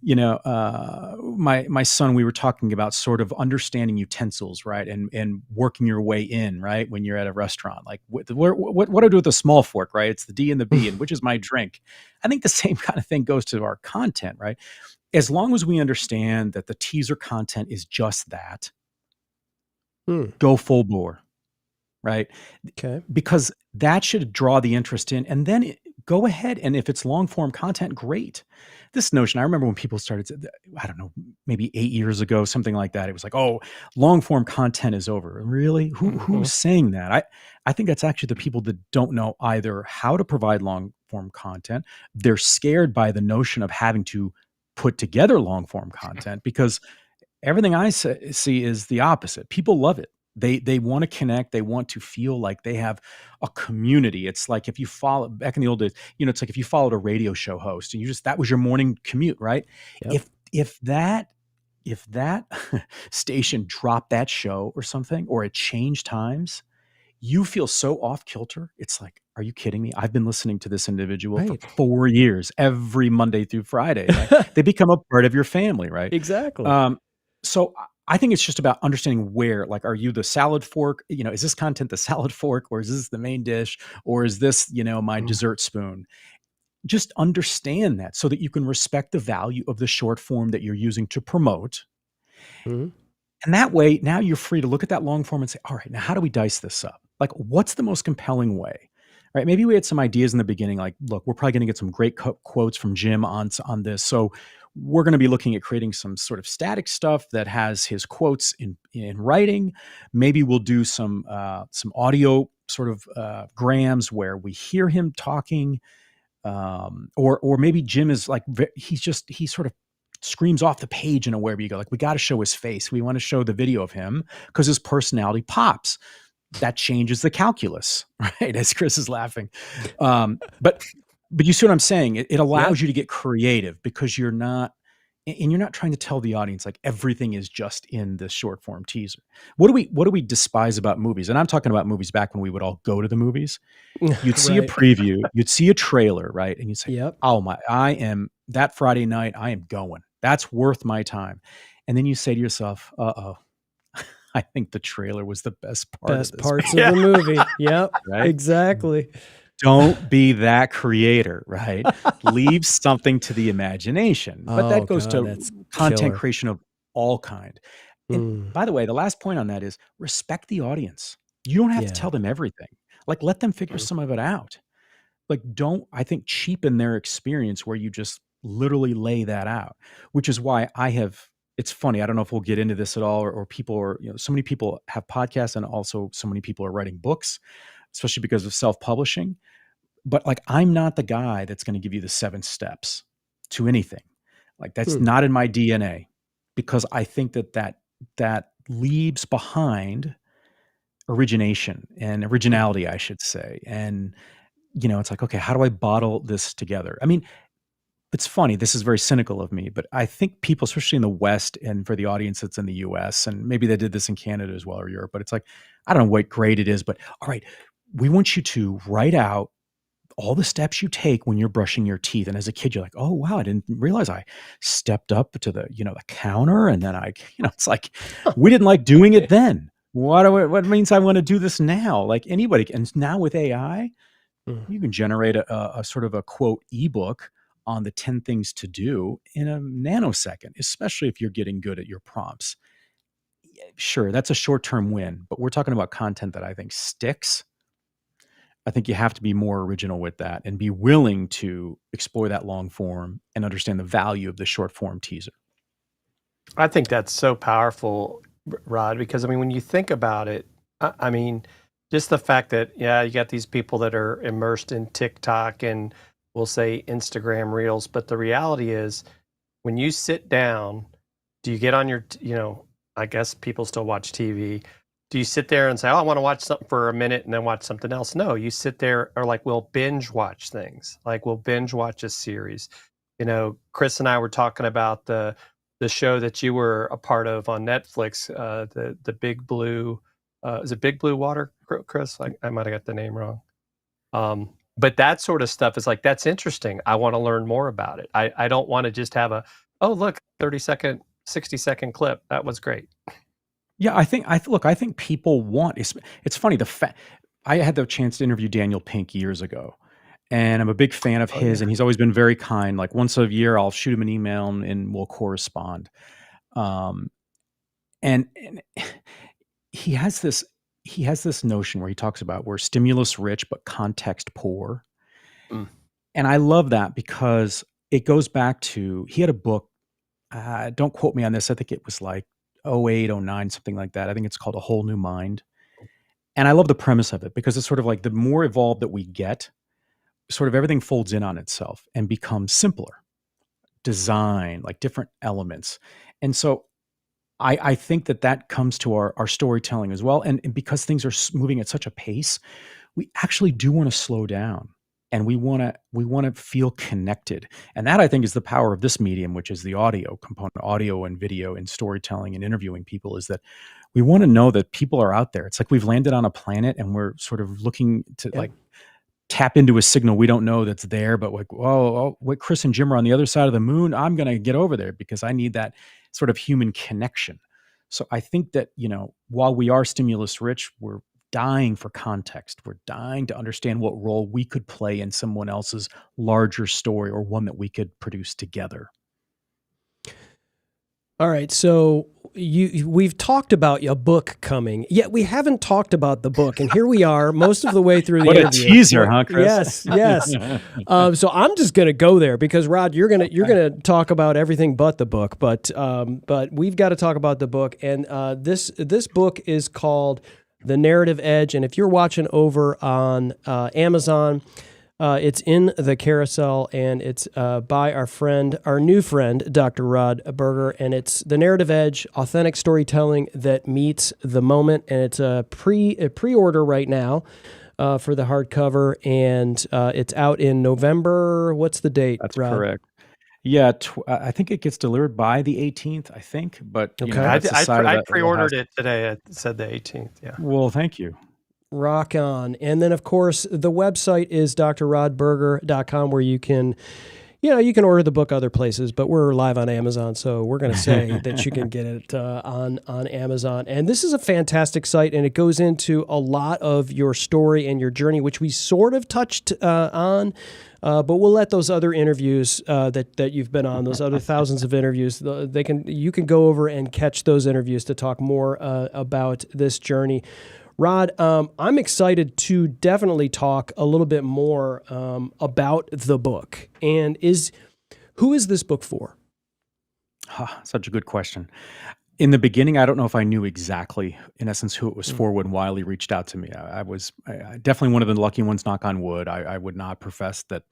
my son, we were talking about sort of understanding utensils, right? And working your way in, right? When you're at a restaurant, like what do I do with a small fork, right? It's the D and the B, and which is my drink. I think the same kind of thing goes to our content, right? As long as we understand that the teaser content is just that, go full bore, right? Okay. Because that should draw the interest in, and then go ahead. And if it's long form content, great. This notion, I remember when people started, I don't know, maybe 8 years ago, something like that. It was like, oh, long form content is over. Really? Who's saying that? I think that's actually the people that don't know either how to provide long form content. They're scared by the notion of having to put together long form content, because everything I see is the opposite. People love it. They want to connect. They want to feel like they have a community. It's like if you follow back in the old days, it's like if you followed a radio show host and that was your morning commute, right? Yep. If that station dropped that show or something, or it changed times, you feel so off kilter. It's like, are you kidding me? I've been listening to this individual for 4 years, every Monday through Friday. Like, they become a part of your family, right? Exactly. So I think it's just about understanding where, like, are you the salad fork? Is this content the salad fork, or is this the main dish, or is this, my dessert spoon? Just understand that so that you can respect the value of the short form that you're using to promote. Mm-hmm. And that way, now you're free to look at that long form and say, all right, now how do we dice this up? Like, what's the most compelling way? Right? Maybe we had some ideas in the beginning, like, look, we're probably going to get some great quotes from Jim on this. So we're going to be looking at creating some sort of static stuff that has his quotes in writing. Maybe we'll do some audio sort of grams where we hear him talking. Or maybe Jim is like, he sort of screams off the page in a way where you go, like, we got to show his face. We want to show the video of him because his personality pops. That changes the calculus, right? As Chris is laughing. But you see what I'm saying? It allows you to get creative, because you're not trying to tell the audience like everything is just in this short form teaser. What do we despise about movies? And I'm talking about movies back when we would all go to the movies. You'd see a preview, you'd see a trailer, right? And you'd say, oh my, that Friday night, I am going. That's worth my time. And then you say to yourself, uh-oh, I think the trailer was the best part Best of this. parts of the movie. Yep, Right? exactly. Don't be that creator, right? Leave something to the imagination. But that goes God, to that's content killer. creation of all kind. And Mm, by the way, the last point on that is respect the audience. You don't have to yeah. tell them everything. Like, let them figure some of it out. Like, don't, I think, cheapen their experience where you just literally lay that out, which is why it's funny. I don't know if we'll get into this at all, or people are, so many people have podcasts, and also so many people are writing books, especially because of self-publishing. But like, I'm not the guy that's going to give you the 7 steps to anything. Like, that's not in my DNA, because I think that leaves behind origination and originality, I should say. And, it's like, okay, how do I bottle this together? I mean, it's funny. This is very cynical of me, but I think people, especially in the West, and for the audience that's in the US, and maybe they did this in Canada as well, or Europe, but it's like, I don't know what grade it is, but all right, we want you to write out all the steps you take when you're brushing your teeth. And as a kid, you're like, oh, wow, I didn't realize I stepped up to the counter. And then it's like, we didn't like doing it then. What means I want to do this now? Like, anybody. And now with AI, you can generate a sort of a quote ebook on the 10 things to do in a nanosecond, especially if you're getting good at your prompts. Sure, that's a short-term win, but we're talking about content that I think sticks. I think you have to be more original with that and be willing to explore that long form and understand the value of the short form teaser. I think that's so powerful, Rod, because I mean, when you think about it, I mean, just the fact that, yeah, you got these people that are immersed in TikTok and we'll say Instagram Reels, but the reality is when you sit down, do you get on your, I guess people still watch TV. Do you sit there and say, oh, I want to watch something for a minute and then watch something else? No, you sit there, or like we'll binge watch things. Like we'll binge watch a series. Chris and I were talking about the show that you were a part of on Netflix, the Big Blue, is it Big Blue Water, Chris? I might have got the name wrong. But that sort of stuff is like, that's interesting. I want to learn more about it. I don't want to just have oh, look, 30-second, 60-second clip. That was great. Yeah, I think people want, it's funny, I had the chance to interview Daniel Pink years ago, and I'm a big fan of his, and he's always been very kind. Like once a year, I'll shoot him an email and we'll correspond. And he has this notion where he talks about we're stimulus rich, but context poor. And I love that because it goes back to, he had a book, don't quote me on this, I think it was like 08, 09, something like that. I think it's called A Whole New Mind. And I love the premise of it because it's sort of like the more evolved that we get, sort of everything folds in on itself and becomes simpler. Design, like different elements. And so I think that comes to our storytelling as well. And because things are moving at such a pace, we actually do want to slow down. And we want to feel connected. And that, I think, is the power of this medium, which is the audio component, audio and video and storytelling and interviewing people, is that we want to know that people are out there. It's like we've landed on a planet and we're sort of looking to like tap into a signal we don't know that's there, but like, wait, Chris and Jim are on the other side of the moon. I'm going to get over there because I need that sort of human connection. So I think that, while we are stimulus rich, we're dying for context. We're dying to understand what role we could play in someone else's larger story, or one that we could produce together. All right, so we've talked about a book coming, yet we haven't talked about the book, and here we are, most of the way through the what interview. What a teaser, huh, Chris? Yes. So I'm just going to go there because Rod, you're gonna talk about everything but the book, but we've got to talk about the book, and this book is called The Narrative Edge, and if you're watching over on Amazon, it's in the carousel, and it's by our new friend, Dr. Rod Berger, and it's The Narrative Edge, authentic storytelling that meets the moment, and it's a pre-order right now for the hardcover, and it's out in November. What's the date, That's Rod? correct. Yeah, I think it gets delivered by the 18th, I think. But Okay. I pre-ordered it today. It said the 18th. Yeah. Well, thank you. Rock on. And then, of course, the website is drrodberger.com, where you can you can order the book other places, but we're live on Amazon, so we're going to say that you can get it on Amazon. And this is a fantastic site, and it goes into a lot of your story and your journey, which we sort of touched on. But we'll let those other interviews that you've been on, those other thousands of interviews, you can go over and catch those interviews to talk more about this journey. Rod, I'm excited to definitely talk a little bit more about the book. And who is this book for? Such a good question. In the beginning, I don't know if I knew exactly, in essence, who it was for when Wiley reached out to me. I was definitely one of the lucky ones, knock on wood. I would not profess that,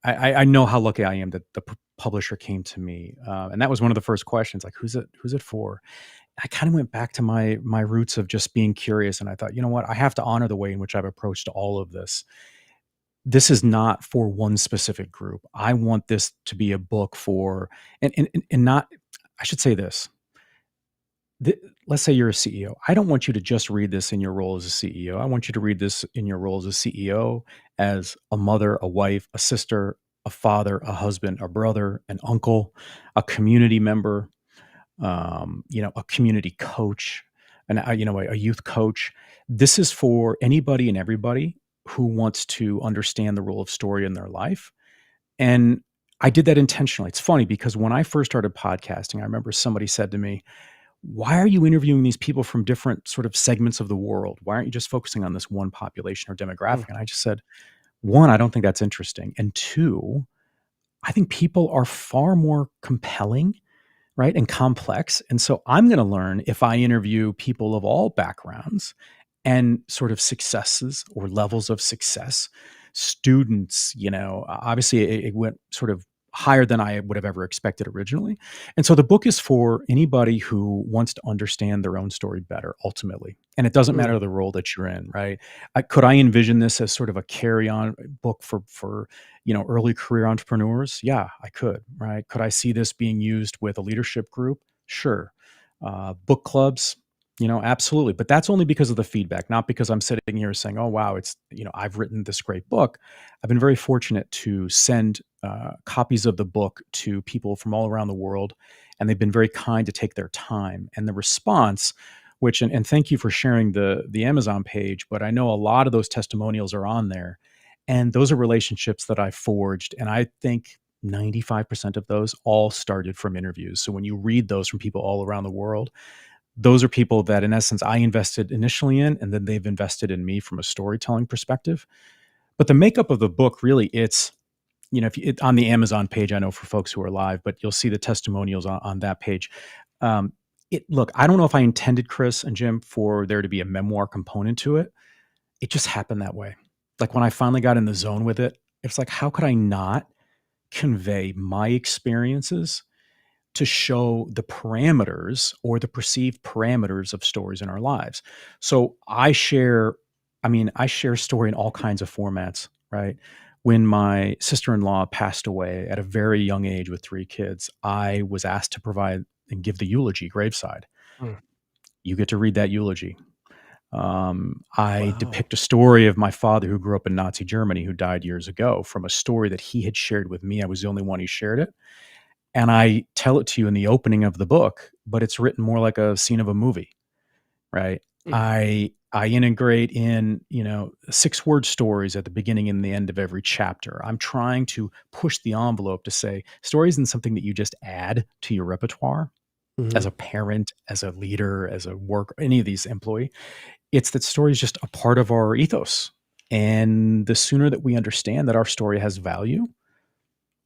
I know how lucky I am that the publisher came to me. And that was one of the first questions, like, who's it for? I kind of went back to my roots of just being curious. And I thought, you know what, I have to honor the way in which I've approached all of this. This is not for one specific group. I want this to be a book for, and not, I should say this. Let's say you're a CEO. I don't want you to just read this in your role as a CEO. I want you to read this in your role as a CEO, as a mother, a wife, a sister, a father, a husband, a brother, an uncle, a community member, a community coach, and a youth coach. This is for anybody and everybody who wants to understand the role of story in their life. And I did that intentionally. It's funny because when I first started podcasting, I remember somebody said to me, why are you interviewing these people from different sort of segments of the world? Why aren't you just focusing on this one population or demographic? And I just said, one, I don't think that's interesting. And two, I think people are far more compelling, right, and complex. And so I'm going to learn if I interview people of all backgrounds and sort of successes or levels of success, students, obviously it went sort of higher than I would have ever expected originally. And so the book is for anybody who wants to understand their own story better, ultimately. And it doesn't matter the role that you're in, right? Could I envision this as sort of a carry-on book for early career entrepreneurs? Yeah, I could, right? Could I see this being used with a leadership group? Sure. Book clubs, absolutely. But that's only because of the feedback, not because I'm sitting here saying, oh, wow, it's, I've written this great book. I've been very fortunate to send copies of the book to people from all around the world, and they've been very kind to take their time. And the response, which, and thank you for sharing the Amazon page, but I know a lot of those testimonials are on there, and those are relationships that I forged. And I think 95% of those all started from interviews. So when you read those from people all around the world, those are people that, in essence, I invested initially in, and then they've invested in me from a storytelling perspective. But the makeup of the book, really, it's, on the Amazon page, I know for folks who are live, but you'll see the testimonials on that page. Look, I don't know if I intended, Chris and Jim, for there to be a memoir component to it. It just happened that way. Like when I finally got in the zone with it, it's like, how could I not convey my experiences to show the parameters or the perceived parameters of stories in our lives? So I share story in all kinds of formats, right? When my sister-in-law passed away at a very young age with 3 kids, I was asked to provide and give the eulogy graveside. You get to read that eulogy. I depict a story of my father who grew up in Nazi Germany, who died years ago, from a story that he had shared with me. I was the only one who shared it. And I tell it to you in the opening of the book, but it's written more like a scene of a movie, right? I integrate in, 6-word stories at the beginning and the end of every chapter. I'm trying to push the envelope to say story isn't something that you just add to your repertoire as a parent, as a leader, as a worker, any of these employee. It's that story is just a part of our ethos. And the sooner that we understand that our story has value,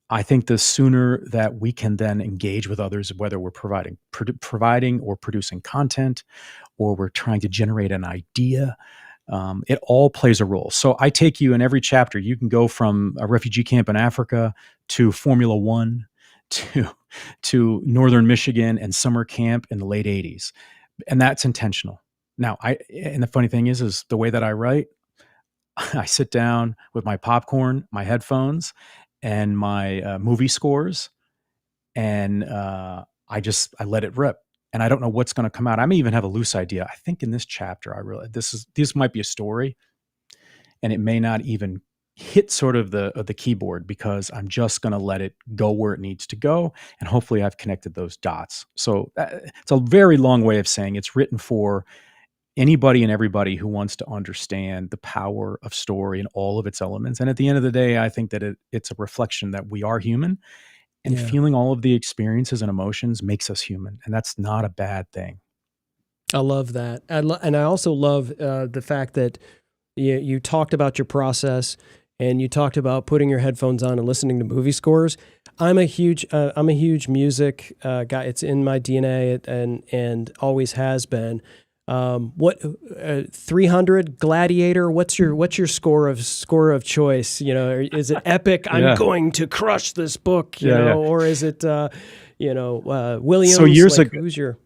I think the sooner that we can then engage with others, whether we're providing or producing content, or we're trying to generate an idea, it all plays a role. So I take you in every chapter. You can go from a refugee camp in Africa to Formula One to Northern Michigan and summer camp in the late 80s. And that's intentional. Now, and the funny thing is the way that I write, I sit down with my popcorn, my headphones, and my movie scores, and I let it rip. And I don't know what's going to come out. I may even have a loose idea. I think in this chapter, I realized this might be a story, and it may not even hit sort of the keyboard because I'm just going to let it go where it needs to go, and hopefully I've connected those dots. So it's a very long way of saying it's written for anybody and everybody who wants to understand the power of story and all of its elements. And at the end of the day, I think that it's a reflection that we are human, and Yeah. feeling all of the experiences and emotions makes us human, and that's not a bad thing. I love that. And I also love the fact that you talked about your process, and you talked about putting your headphones on and listening to movie scores. I'm a huge music guy. It's in my DNA and always has been. What 300 Gladiator? What's your score of choice? You know, is it epic? Yeah. I'm going to crush this book. You know, or is it Williams? So years like, ago, who's your?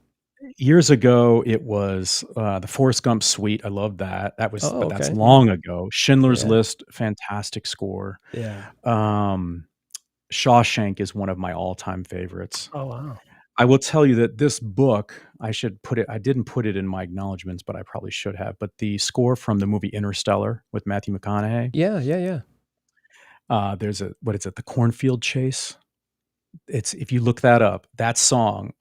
Years ago, it was the Forrest Gump Suite. I love that. But that's Okay. long ago. Schindler's Yeah. List, fantastic score. Yeah. Shawshank is one of my all-time favorites. Oh, wow. I will tell you that this book, I didn't put it in my acknowledgments, but I probably should have. But the score from the movie Interstellar with Matthew McConaughey, Yeah. there's the Cornfield Chase. If you look that up, that song,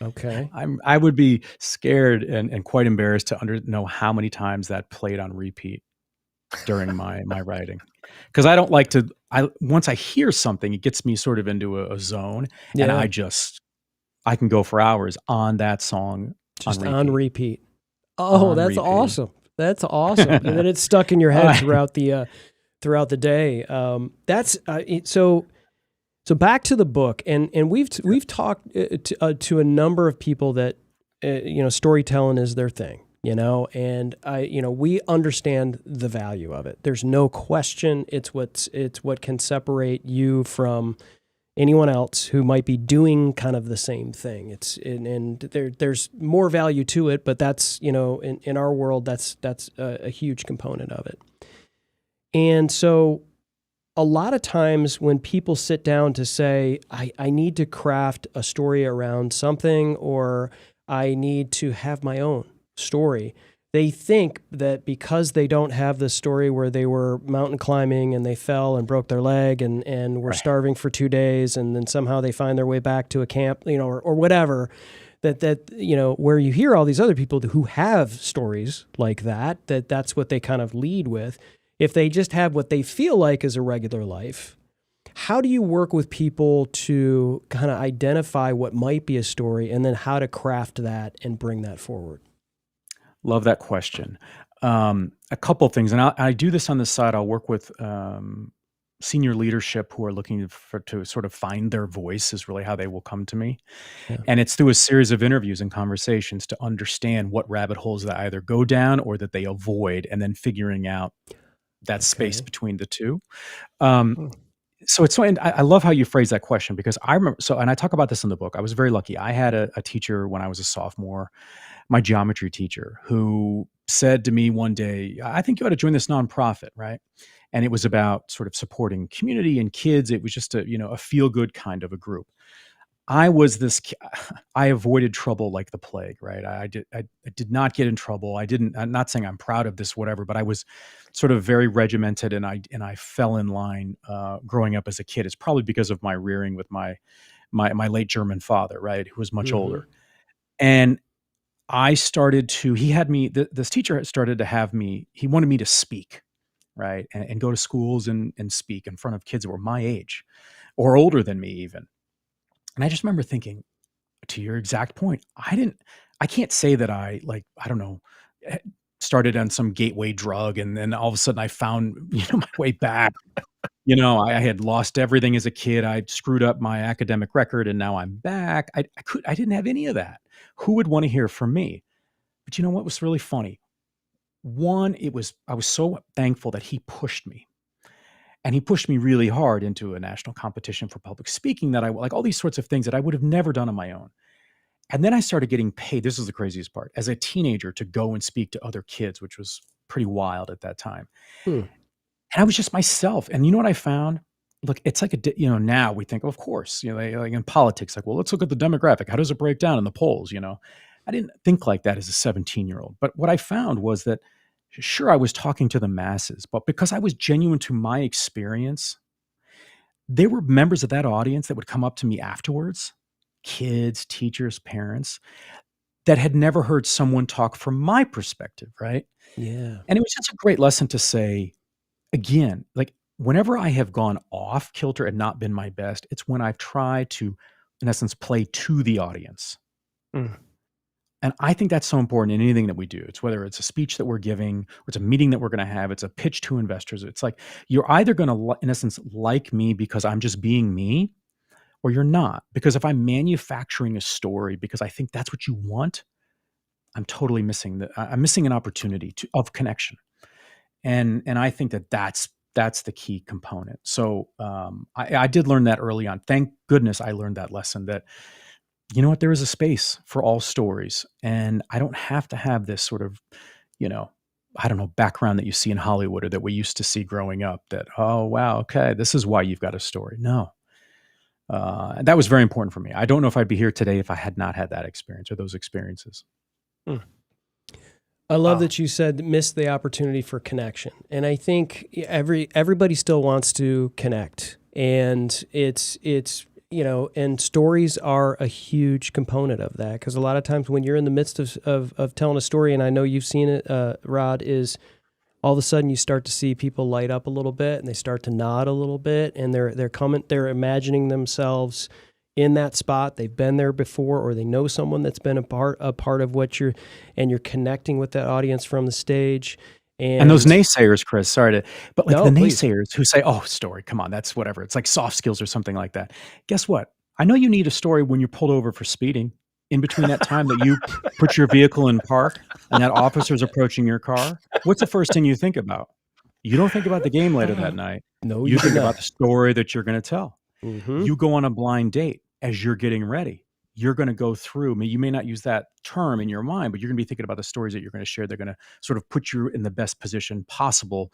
Okay. I would be scared and quite embarrassed to know how many times that played on repeat during my writing, because I don't like to. Once I hear something, it gets me sort of into a zone, and Yeah. I can go for hours on that song Just on on repeat. repeat. Oh, On that's repeat. awesome. That's awesome. And then it's stuck in your head throughout the day. So back to the book, and we've talked to a number of people that storytelling is their thing, and we understand the value of it. There's no question. It's what can separate you from anyone else who might be doing kind of the same thing. There's more value to it, but that's in our world that's a huge component of it. And so a lot of times when people sit down to say, I need to craft a story around something, or I need to have my own story, they think that because they don't have the story where they were mountain climbing and they fell and broke their leg and were starving for 2 days, and then somehow they find their way back to a camp, or whatever, that where you hear all these other people who have stories like that's what they kind of lead with. If they just have what they feel like is a regular life, how do you work with people to kind of identify what might be a story, and then how to craft that and bring that forward? Love that question. A couple of things, and I do this on the side. I'll work with senior leadership who are looking to sort of find their voice, is really how they will come to me. Yeah. And it's through a series of interviews and conversations to understand what rabbit holes they either go down or that they avoid, and then figuring out that space between the two. So and I love how you phrase that question, because I remember, and I talk about this in the book. I was very lucky. I had a teacher when I was a sophomore, my geometry teacher, who said to me one day, I think you ought to join this nonprofit, right? And it was about sort of supporting community and kids. It was just a feel-good kind of a group. I avoided trouble like the plague, right? I did not get in trouble. I'm not saying I'm proud of this, whatever, but I was sort of very regimented, and I fell in line growing up as a kid. It's probably because of my rearing with my late German father, right, who was much older. And I started to, this teacher had started to have me, he wanted me to speak, right, and go to schools and speak in front of kids that were my age or older than me even. And I just remember thinking, to your exact point, I can't say that I don't know, started on some gateway drug and then all of a sudden I found, my way back. I had lost everything as a kid. I screwed up my academic record and now I'm back. I didn't have any of that. Who would want to hear from me? But you know what was really funny? One, I was so thankful that he pushed me. And he pushed me really hard into a national competition for public speaking that all these sorts of things that I would have never done on my own. And then I started getting paid. This is the craziest part. As a teenager, to go and speak to other kids, which was pretty wild at that time. And I was just myself. And you know what I found? Look, it's like now we think, of course, like in politics, well, let's look at the demographic. How does it break down in the polls? I didn't think like that as a 17-year-old. But what I found was that sure, I was talking to the masses, but because I was genuine to my experience, there were members of that audience that would come up to me afterwards, kids, teachers, parents, that had never heard someone talk from my perspective, right? Yeah. And it was just a great lesson to say, again, like whenever I have gone off kilter and not been my best, it's when I've tried to, in essence, play to the audience. Mm. And I think that's so important in anything that we do. It's whether it's a speech that we're giving, or it's a meeting that we're going to have, it's a pitch to investors. It's like you're either going to, in essence, like me because I'm just being me, or you're not. Because if I'm manufacturing a story because I think that's what you want, I'm totally missing I'm missing an opportunity of connection. And I think that's the key component. So I did learn that early on. Thank goodness I learned that lesson that, you know what, there is a space for all stories. And I don't have to have this sort of, I don't know, background that you see in Hollywood or that we used to see growing up that, oh, wow, okay, this is why you've got a story. No. And that was very important for me. I don't know if I'd be here today if I had not had that experience or those experiences. I love that you said miss the opportunity for connection. And I think everybody still wants to connect. And it's and stories are a huge component of that. Because a lot of times when you're in the midst of telling a story, and I know you've seen it, Rod, is all of a sudden you start to see people light up a little bit and they start to nod a little bit, and they're imagining themselves in that spot. They've been there before, or they know someone that's been a part of what you're connecting with that audience from the stage. And those naysayers, Chris, but the please. naysayers who say, oh, story, come on, that's whatever. It's like soft skills or something like that. Guess what? I know you need a story when you're pulled over for speeding. In between that time that you put your vehicle in park and that officer's approaching your car, what's the first thing you think about? You don't think about the game later that night. No, you think about the story that you're going to tell. Mm-hmm. You go on a blind date as you're getting ready. You're going to go through, you may not use that term in your mind, but you're going to be thinking about the stories that you're going to share. They're going to sort of put you in the best position possible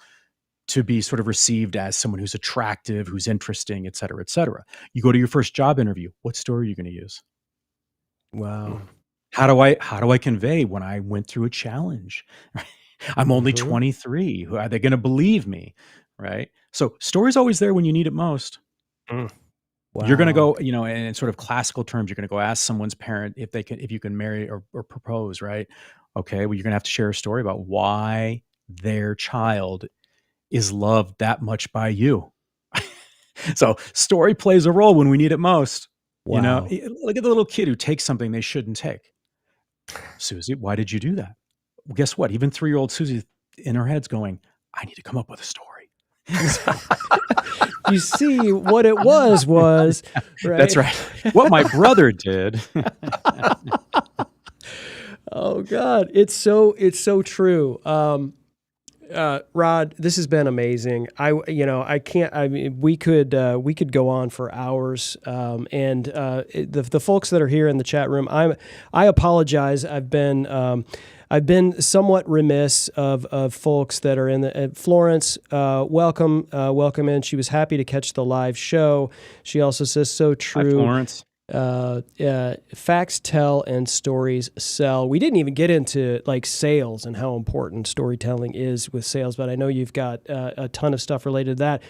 to be sort of received as someone who's attractive, who's interesting, et cetera, et cetera. You go to your first job interview. What story are you going to use? Wow. How do I convey when I went through a challenge? I'm only 23. Are they going to believe me? Right. So story's always there when you need it most. Wow. You're going to go, in sort of classical terms, you're going to go ask someone's parent if you can marry or propose, right? Okay, well, you're going to have to share a story about why their child is loved that much by you. So story plays a role when we need it most. Wow. Look at the little kid who takes something they shouldn't take. Susie, why did you do that? Well, guess what? Even 3-year-old Susie in her head's going, I need to come up with a story. You see, what it was right? That's right. What my brother did. Oh God, it's so true. Rod, this has been amazing. We could go on for hours. And the folks that are here in the chat room, I apologize. I've been somewhat remiss of folks that are in the Florence. Welcome in. She was happy to catch the live show. She also says, so true. Hi, Florence. Facts tell and stories sell. We didn't even get into like sales and how important storytelling is with sales, but I know you've got a ton of stuff related to that.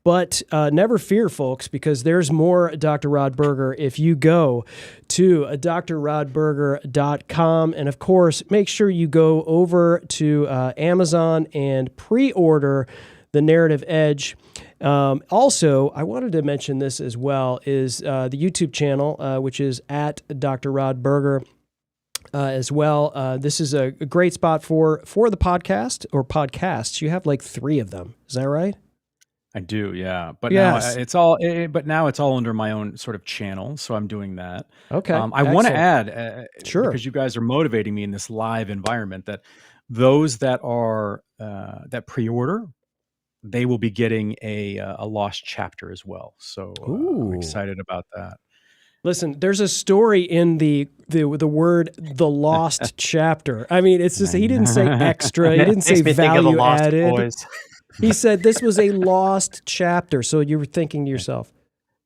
But never fear, folks, because there's more Dr. Rod Berger if you go to drrodberger.com. And of course, make sure you go over to Amazon and pre-order The Narrative Edge. Also, I wanted to mention this as well, is the YouTube channel, which is at Dr. Rod Berger. As well, this is a great spot for the podcast or podcasts. You have like 3 of them. Is that right? I do, yeah. But yes. now it's all under my own sort of channel, so I'm doing that. Okay. I want to add, sure, because you guys are motivating me in this live environment, that those that are that pre-order, they will be getting a lost chapter as well. So I'm excited about that. Listen, there's a story in the word "the lost chapter." I mean, it's just he didn't say extra, he didn't say value added. Boys. He said this was a lost chapter. So you were thinking to yourself,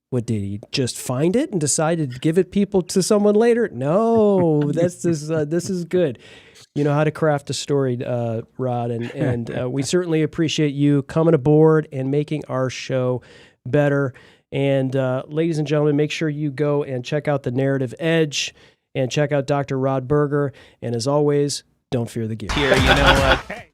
what, did he just find it and decided to give it to someone later? No, this is good. You know how to craft a story, Rod, and we certainly appreciate you coming aboard and making our show better. And ladies and gentlemen, make sure you go and check out The Narrative Edge and check out Dr. Rod Berger. And as always, don't fear the gear. Here, you know what?